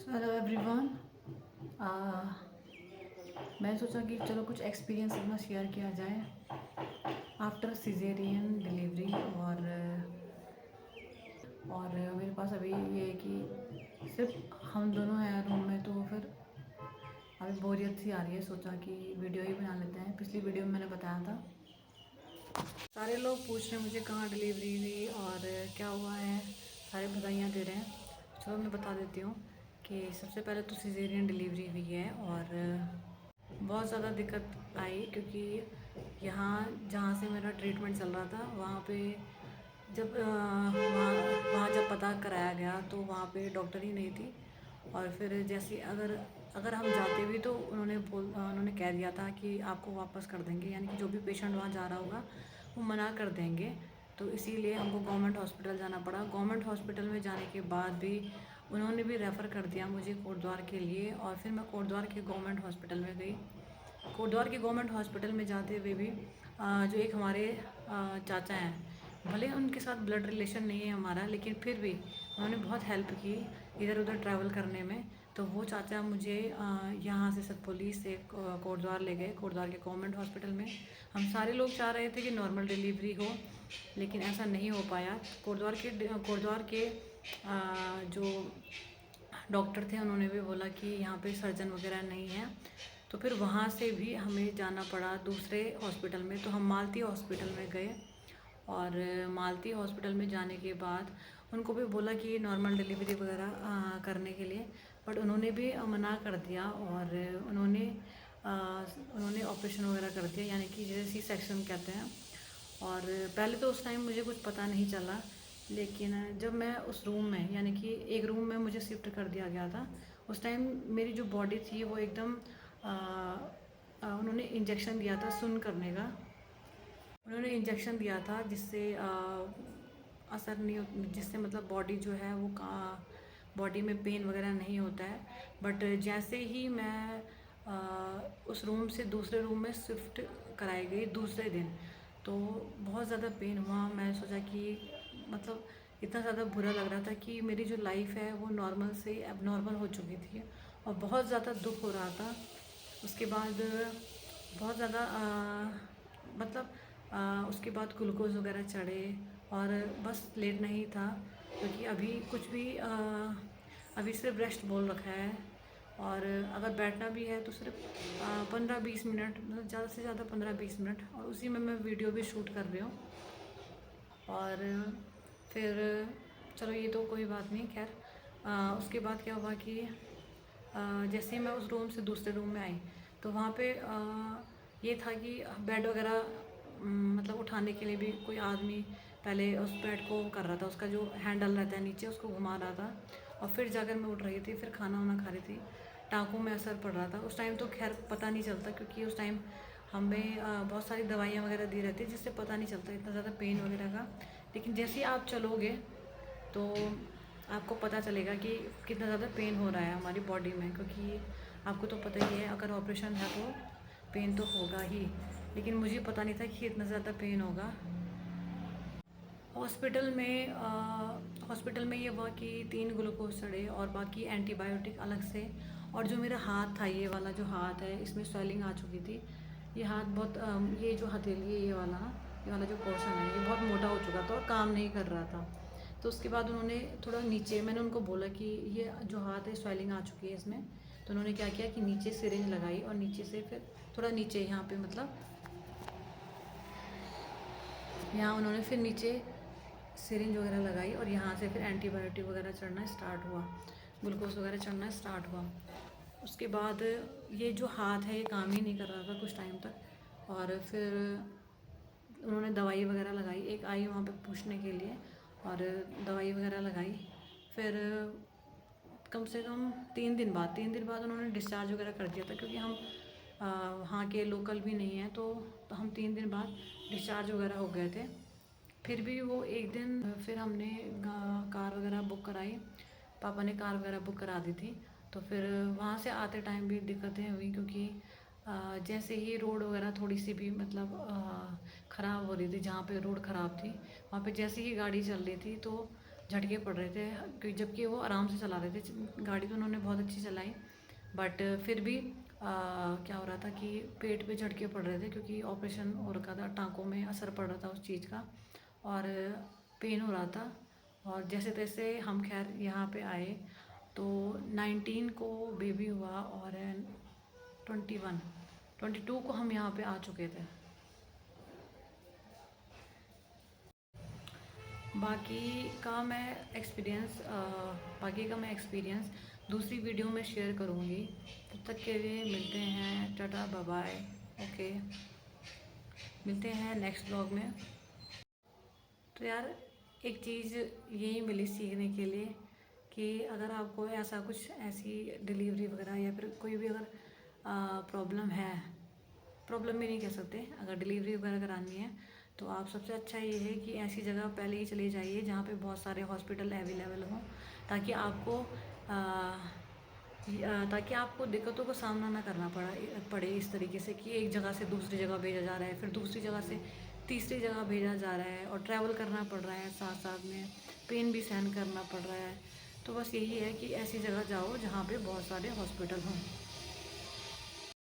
Hello everyone. मैं सोचा कि चलो कुछ एक्सपीरियंस अपना शेयर किया जाए आफ्टर सिजेरियन डिलीवरी। और मेरे पास अभी ये है कि सिर्फ हम दोनों हैं रूम में, तो फिर अभी बोरियत सी आ रही है। सोचा कि वीडियो ही बना लेते हैं। पिछली वीडियो में मैंने बताया था, सारे लोग पूछ रहे हैं मुझे कहाँ डिलीवरी हुई और क्या हुआ है, सारे बधाइयाँ दे रहे हैं। चलो मैं बता देती हूँ कि सबसे पहले तो सिजेरियन डिलीवरी हुई है और बहुत ज़्यादा दिक्कत आई, क्योंकि यहाँ जहाँ से मेरा ट्रीटमेंट चल रहा था वहाँ पे जब वहाँ वहाँ जब पता कराया गया तो वहाँ पे डॉक्टर ही नहीं थी। और फिर जैसे अगर अगर हम जाते भी तो उन्होंने कह दिया था कि आपको वापस कर देंगे, यानी कि जो भी पेशेंट वहाँ जा रहा होगा वो मना कर देंगे। तो इसीलिए हमको गवर्नमेंट हॉस्पिटल जाना पड़ा। गवर्नमेंट हॉस्पिटल में जाने के बाद भी उन्होंने भी रेफ़र कर दिया मुझे कोटद्वार के लिए, और फिर मैं कोटद्वार के गवर्नमेंट हॉस्पिटल में गई। कोटद्वार के गवर्नमेंट हॉस्पिटल में जाते हुए भी जो एक हमारे चाचा हैं, भले उनके साथ ब्लड रिलेशन नहीं है हमारा, लेकिन फिर भी उन्होंने बहुत हेल्प की इधर उधर ट्रैवल करने में। तो वो चाचा मुझे यहाँ से सतपुली से कोटद्वार ले गए, कोटद्वार के गवर्नमेंट हॉस्पिटल में। हम सारे लोग चाह रहे थे कि नॉर्मल डिलीवरी हो, लेकिन ऐसा नहीं हो पाया। कोटद्वार के जो डॉक्टर थे उन्होंने भी बोला कि यहाँ पे सर्जन वगैरह नहीं है। तो फिर वहाँ से भी हमें जाना पड़ा दूसरे हॉस्पिटल में। तो हम मालती हॉस्पिटल में गए, और मालती हॉस्पिटल में जाने के बाद उनको भी बोला कि नॉर्मल डिलीवरी वगैरह करने के लिए, बट उन्होंने भी मना कर दिया। और उन्होंने ऑपरेशन वगैरह कर दिया, यानी कि जैसे सी सेक्शन कहते हैं। और पहले तो उस टाइम मुझे कुछ पता नहीं चला, लेकिन जब मैं उस रूम में, यानी कि एक रूम में मुझे शिफ्ट कर दिया गया था, उस टाइम मेरी जो बॉडी थी वो एकदम उन्होंने इंजेक्शन दिया था सुन्न करने का। उन्होंने इंजेक्शन दिया था जिससे असर नहीं हो, जिससे मतलब बॉडी जो है वो बॉडी में पेन वगैरह नहीं होता है। बट जैसे ही मैं उस रूम से दूसरे रूम में शिफ्ट कराई गई दूसरे दिन, तो बहुत ज़्यादा पेन हुआ। मैं सोचा कि मतलब इतना ज़्यादा बुरा लग रहा था कि मेरी जो लाइफ है वो नॉर्मल से एबनॉर्मल हो चुकी थी, और बहुत ज़्यादा दुख हो रहा था। उसके बाद बहुत ज़्यादा मतलब उसके बाद ग्लूकोज वगैरह चढ़े, और बस लेटना ही था, क्योंकि अभी कुछ भी अभी सिर्फ रेस्ट बोल रखा है। और अगर बैठना भी है तो सिर्फ 15-20 मिनट, मतलब ज़्यादा से ज़्यादा 15-20 मिनट, और उसी में मैं वीडियो भी शूट कर रही हूँ। और फिर चलो ये तो कोई बात नहीं, खैर। उसके बाद क्या हुआ कि जैसे ही मैं उस रूम से दूसरे रूम में आई, तो वहाँ पे ये था कि बेड वगैरह मतलब उठाने के लिए भी कोई आदमी पहले उस बेड को कर रहा था, उसका जो हैंडल रहता है नीचे उसको घुमा रहा था, और फिर जाकर मैं उठ रही थी, फिर खाना वाना खा रही थी। टाँकों में असर पड़ रहा था उस टाइम, तो खैर पता नहीं चलता, क्योंकि उस टाइम हमें बहुत सारी दवाइयाँ वगैरह दी रहती है, जिससे पता नहीं चलता इतना ज़्यादा पेन वगैरह का। लेकिन जैसे ही आप चलोगे तो आपको पता चलेगा कि कितना ज़्यादा पेन हो रहा है हमारी बॉडी में, क्योंकि आपको तो पता ही है अगर ऑपरेशन है तो पेन तो होगा ही। लेकिन मुझे पता नहीं था कि इतना ज़्यादा पेन होगा। हॉस्पिटल में ये हुआ कि 3 ग्लूकोज चढ़े और बाकी एंटीबायोटिक अलग से। और जो मेरा हाथ था, ये वाला जो हाथ है, इसमें स्वेलिंग आ चुकी थी। ये हाथ बहुत ये जो हथेली है, ये वाला जो पोर्शन है, ये बहुत मोटा हो चुका था और काम नहीं कर रहा था। तो उसके बाद उन्होंने थोड़ा नीचे, मैंने उनको बोला कि ये जो हाथ है स्वेलिंग आ चुकी है इसमें। तो उन्होंने क्या किया कि नीचे सिरिंज लगाई, और नीचे से फिर थोड़ा नीचे यहाँ पे, मतलब यहाँ उन्होंने फिर नीचे सिरिंज वगैरह लगाई, और यहाँ से फिर एंटीबायोटिक वगैरह चढ़ना स्टार्ट हुआ, ग्लूकोज वगैरह चढ़ना स्टार्ट हुआ। उसके बाद ये जो हाथ है ये काम ही नहीं कर रहा था कुछ टाइम तक। और फिर उन्होंने दवाई वगैरह लगाई, एक आई वहाँ पे पूछने के लिए, और दवाई वगैरह लगाई। फिर कम से कम 3 दिन बाद उन्होंने डिस्चार्ज वगैरह कर दिया था, क्योंकि हम वहाँ के लोकल भी नहीं हैं। तो हम 3 दिन बाद डिस्चार्ज वगैरह हो गए थे। फिर भी वो एक दिन फिर हमने कार वगैरह बुक कराई, पापा ने कार वगैरह बुक करा दी थी। तो फिर वहाँ से आते टाइम भी दिक्कतें हुई, क्योंकि जैसे ही रोड वगैरह थोड़ी सी भी मतलब ख़राब हो रही थी, जहाँ पे रोड ख़राब थी वहाँ पे जैसे ही गाड़ी चल रही थी तो झटके पड़ रहे थे, जबकि वो आराम से चला रहे थे गाड़ी, तो उन्होंने बहुत अच्छी चलाई। बट फिर भी क्या हो रहा था कि पेट पे झटके पड़ रहे थे, क्योंकि ऑपरेशन हो रखा था, टाँकों में असर पड़ रहा था उस चीज़ का, और पेन हो रहा था। और जैसे तैसे हम खैर यहाँ पे आए, तो 19 को बेबी हुआ और 22 को हम यहाँ पे आ चुके थे। बाकी का मैं एक्सपीरियंस दूसरी वीडियो में शेयर करूँगी। तब तक के लिए मिलते हैं, टाटा बाय बाय। ओके, मिलते हैं नेक्स्ट ब्लॉग में। तो यार, एक चीज़ यही मिली सीखने के लिए कि अगर आपको ऐसा कुछ, ऐसी डिलीवरी वगैरह या फिर कोई भी अगर प्रॉब्लम है, प्रॉब्लम भी नहीं कह सकते, अगर डिलीवरी वगैरह करानी है, तो आप सबसे अच्छा ये है कि ऐसी जगह पहले ही चले जाइए जहाँ पे बहुत सारे हॉस्पिटल अवेलेबल हों, ताकि आपको दिक्कतों का सामना ना करना पड़े इस तरीके से कि एक जगह से दूसरी जगह भेजा जा रहा है, फिर दूसरी जगह से तीसरी जगह भेजा जा रहा है, और ट्रैवल करना पड़ रहा है, साथ साथ में पेन भी सहन करना पड़ रहा है। तो बस यही है कि ऐसी जगह जाओ जहाँ पे बहुत सारे हॉस्पिटल हों।